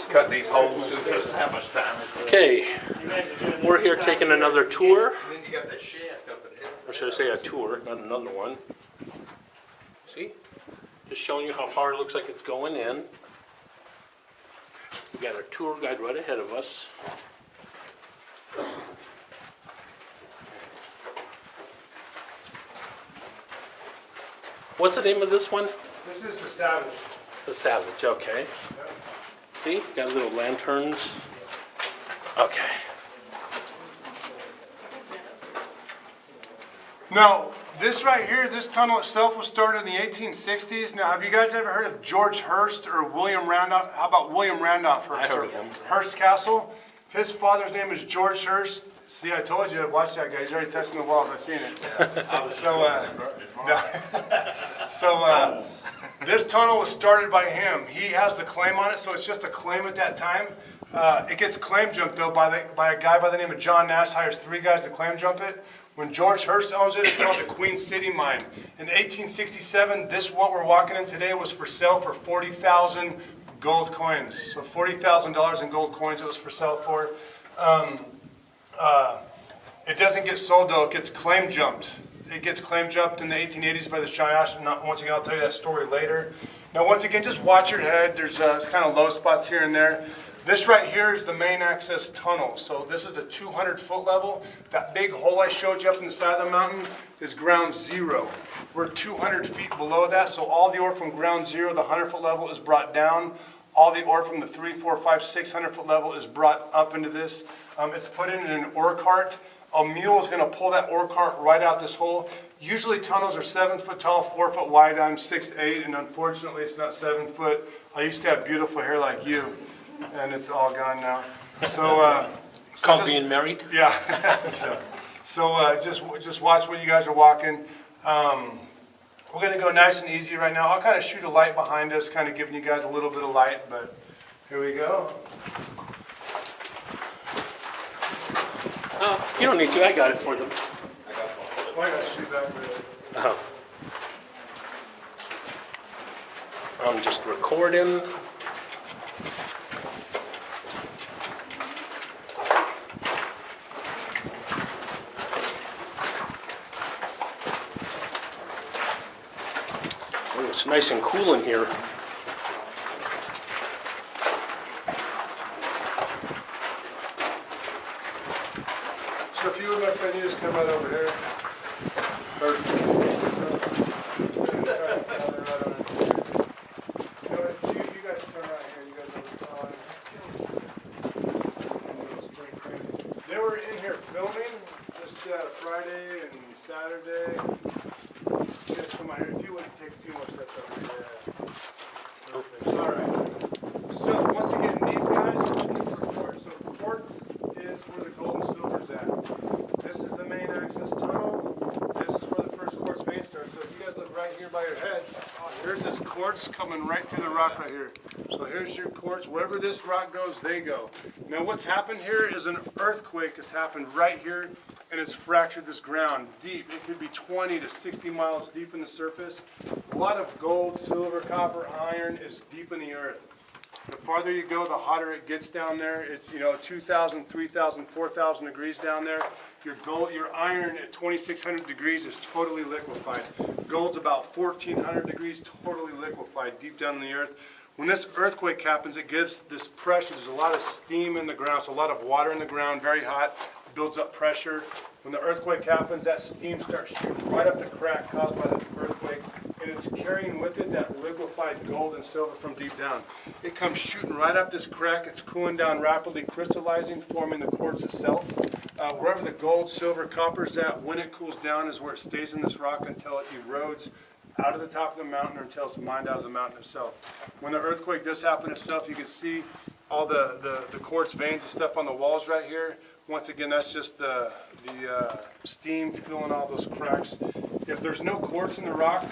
just cutting these holes through this, how much time it takes. Okay, we're here taking another tour, And then you got that shaft up in here. or should I say a tour, not another one. See? Just showing you how far it looks like it's going in. We got our tour guide right ahead of us. What's the name of this one? This is the Savage. The Savage, okay. See, got little lanterns. Okay. Now, this right here, this tunnel itself was started in the 1860s. Now, have you guys ever heard of George Hearst or William Randolph? How about William Randolph Hearst? I heard of him. Hearst Castle. His father's name is George Hearst. See, I told you to watch that guy. He's already touching the walls. I've seen it. So, this tunnel was started by him. He has the claim on it, so it's just a claim at that time. It gets claim jumped, though, by a guy by the name of John Nash. Hires 3 guys to claim jump it. When George Hearst owns it, it's called the Queen City Mine. In 1867, this, what we're walking in today, was for sale for 40,000 gold coins. So $40,000 in gold coins it was for sale for. It doesn't get sold, though. It gets claim jumped. It gets claim jumped in the 1880s by the Shayash. Once again, I'll tell you that story later. Now, once again, just watch your head. There's kind of low spots here and there. This right here is the main access tunnel. So this is the 200-foot level. That big hole I showed you up in the side of the mountain is ground zero. We're 200 feet below that, so all the ore from ground zero, the 100-foot level, is brought down. All the ore from the 300, 400, 500, 600-foot level is brought up into this. It's put in an ore cart. A mule is going to pull that ore cart right out this hole. Usually tunnels are 7 foot tall, 4 foot wide. I'm 6'8", and unfortunately it's not 7 foot. I used to have beautiful hair like you, and it's all gone now. So, Called being married? Yeah. So just watch what you guys are walking. We're going to go nice and easy right now. I'll kind of shoot a light behind us, kind of giving you guys a little bit of light, but here we go. You don't need to, I got it for them. Oh, I got to shoot back with it. Oh. I'm just recording. Oh, it's nice and cool in here. So if you would, my friend, you just come right over here. You guys come right here. You guys know the They were in here filming just Friday and Saturday. You guys come out here. If you would take a few more steps over here. Perfect. All right. So once again, these guys are looking for quartz. So quartz is where the gold and silver is at. This is the main access tunnel. This is where the first quartz vein starts. So if you guys look right here by your heads, there's this quartz coming right through the rock right here. So here's your quartz. Wherever this rock goes, they go. Now what's happened here is an earthquake has happened right here, and it's fractured this ground deep. It could be 20 to 60 miles deep in the surface. A lot of gold, silver, copper, iron is deep in the earth. The farther you go, the hotter it gets down there. It's, 2,000, 3,000, 4,000 degrees down there. Your iron at 2,600 degrees is totally liquefied. Gold's about 1,400 degrees, totally liquefied deep down in the earth. When this earthquake happens, it gives this pressure. There's a lot of steam in the ground, so a lot of water in the ground, very hot, builds up pressure. When the earthquake happens, that steam starts shooting right up the crack caused by the earthquake, and it's carrying with it that liquefied gold and silver from deep down. It comes shooting right up this crack. It's cooling down rapidly, crystallizing, forming the quartz itself. Wherever the gold, silver, copper is at, when it cools down is where it stays in this rock until it erodes out of the top of the mountain or until it's mined out of the mountain itself. When the earthquake does happen itself, you can see all the quartz veins and stuff on the walls right here. Once again, that's just the steam filling all those cracks. If there's no quartz in the rock,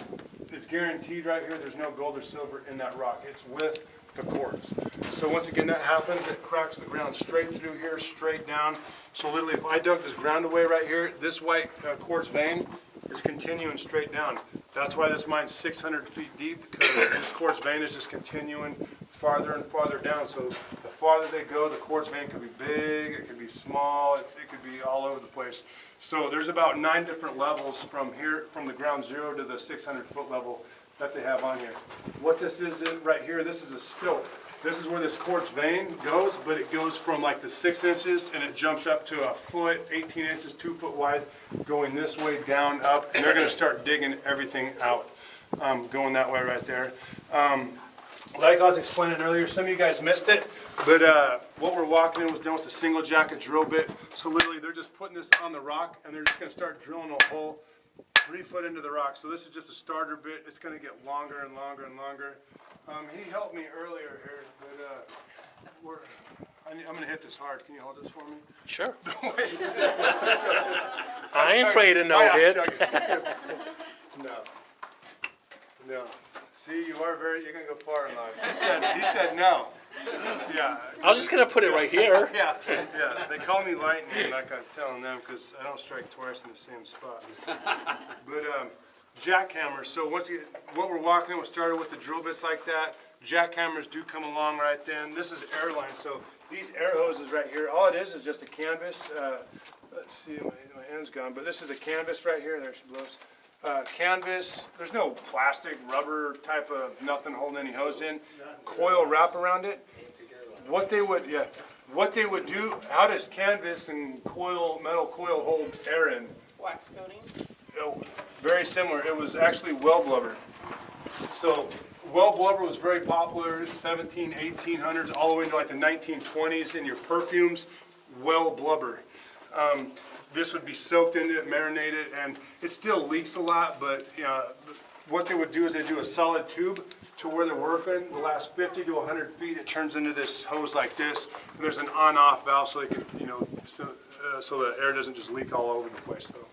it's guaranteed right here there's no gold or silver in that rock. It's with the quartz. So once again, that happens. It cracks the ground straight through here, straight down. So literally, if I dug this ground away right here, this white quartz vein is continuing straight down. That's why this mine's 600 feet deep, because this quartz vein is just continuing farther and farther down. So the farther they go, the quartz vein could be big, it could be small, it could be all over the place. So there's about 9 different levels from here, from the ground zero to the 600-foot level that they have on here. What this is right here, this is a stilt. This is where this quartz vein goes, but it goes from like the 6 inches and it jumps up to a foot, 18 inches, 2 foot wide, going this way, down, up, and they're gonna start digging everything out, going that way right there. Like I was explaining earlier, some of you guys missed it, but what we're walking in was done with a single jacket drill bit. So literally they're just putting this on the rock and they're just gonna start drilling a hole 3 foot into the rock. So this is just a starter bit. It's gonna get longer and longer and longer. He helped me earlier here, but I'm gonna hit this hard. Can you hold this for me? Sure. I ain't afraid of no hit. No. See, you're gonna go far in life. He said no. Yeah. I was just gonna put it right here. Yeah. They call me lightning, like I was telling them, because I don't strike twice in the same spot. But jackhammers. So what we're walking with started with the drill bits like that. Jackhammers do come along right then. This is airline. So these air hoses right here, all it is just a canvas. Let's see, my hand's gone, but this is a canvas right here. There she blows. Canvas. There's no plastic, rubber type of nothing holding any hose in. Coil wrap around it. What they would do, how does canvas and metal coil hold air in? Wax coating. Very similar. It was actually well blubber. So well blubber was very popular in 1800s, all the way into like the 1920s in your perfumes. Well blubber. This would be soaked into it, marinated, and it still leaks a lot, but what they would do is they do a solid tube to where they're working. The last 50 to 100 feet, it turns into this hose like this. And there's an on-off valve so they can, so the air doesn't just leak all over the place. So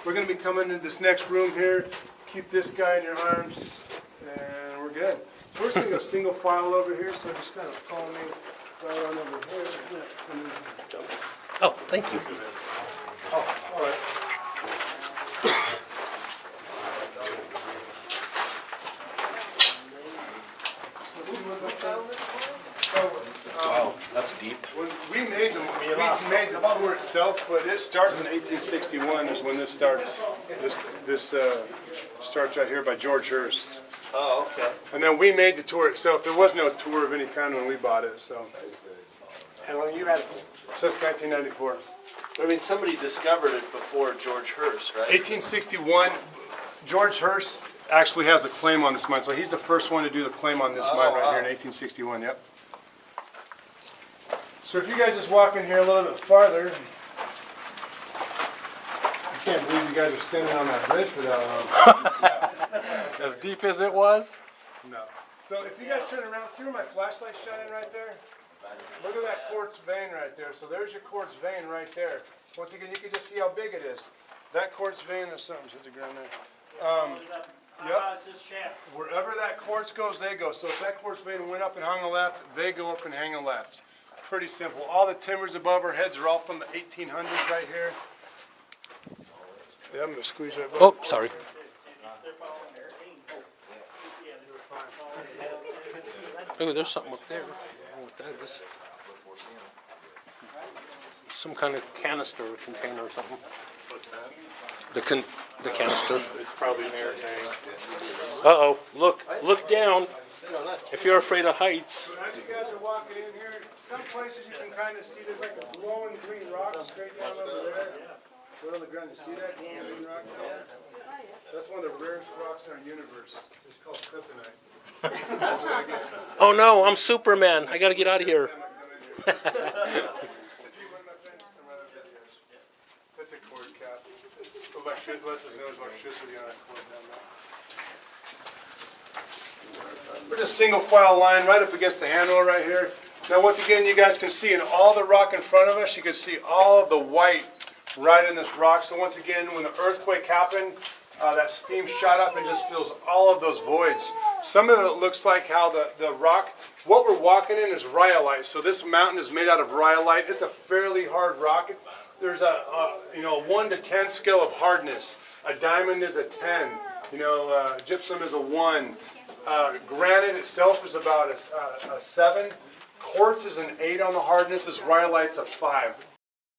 we're going to be coming into this next room here. Keep this guy in your arms, and we're good. So we're just going to go single file over here, so just kind of follow me right on over here. Oh, thank you. Oh, all right. Wow, that's deep. When we made the tour itself, but it starts in 1861 is when this starts. This starts right here by George Hurst. Oh, okay. And then we made the tour itself. There was no tour of any kind when we bought it, so. How long you had it for? Since 1994. I mean, somebody discovered it before George Hurst, right? 1861, George Hurst actually has a claim on this mine. So he's the first one to do the claim on this mine right here in 1861, yep. So if you guys just walk in here a little bit farther, I can't believe you guys are standing on that bridge for that long. As deep as it was? No. So if you guys turn around, see where my flashlight's shining right there? Look at that quartz vein right there. So there's your quartz vein right there. Once again, you can just see how big it is. That quartz vein, there's something hit the ground there. Yep. Wherever that quartz goes, they go. So if that quartz vein went up and hung a left, they go up and hang a left. Pretty simple. All the timbers above our heads are all from the 1800s right here. Yeah, I'm going to squeeze right back. Oh, sorry. Oh, there's something up there. What that is? Some kind of canister or container or something. The canister. It's probably an air tank. Uh-oh, look down. If you're afraid of heights. So as you guys are walking in here, some places you can kind of see there's like a glowing green rock straight down over there. Right on the ground, you see that glowing green rock? That's one of the rarest rocks in our universe. It's called kryptonite. Oh no, I'm Superman. I gotta get out of here. If you would, my friend, just come right over here. That's a cord cap. Les's knows electricity on that cord down there. We're just single file line right up against the handle right here. Now once again, you guys can see in all the rock in front of us, you can see all of the white right in this rock. So once again, when the earthquake happened, that steam shot up and just fills all of those voids. Some of it looks like how the rock, what we're walking in is rhyolite. So this mountain is made out of rhyolite. It's a fairly hard rock. There's a 1 to 10 scale of hardness. A diamond is a 10. Gypsum is a 1. Granite itself is about a 7. Quartz is an 8 on the hardness. This rhyolite's a 5.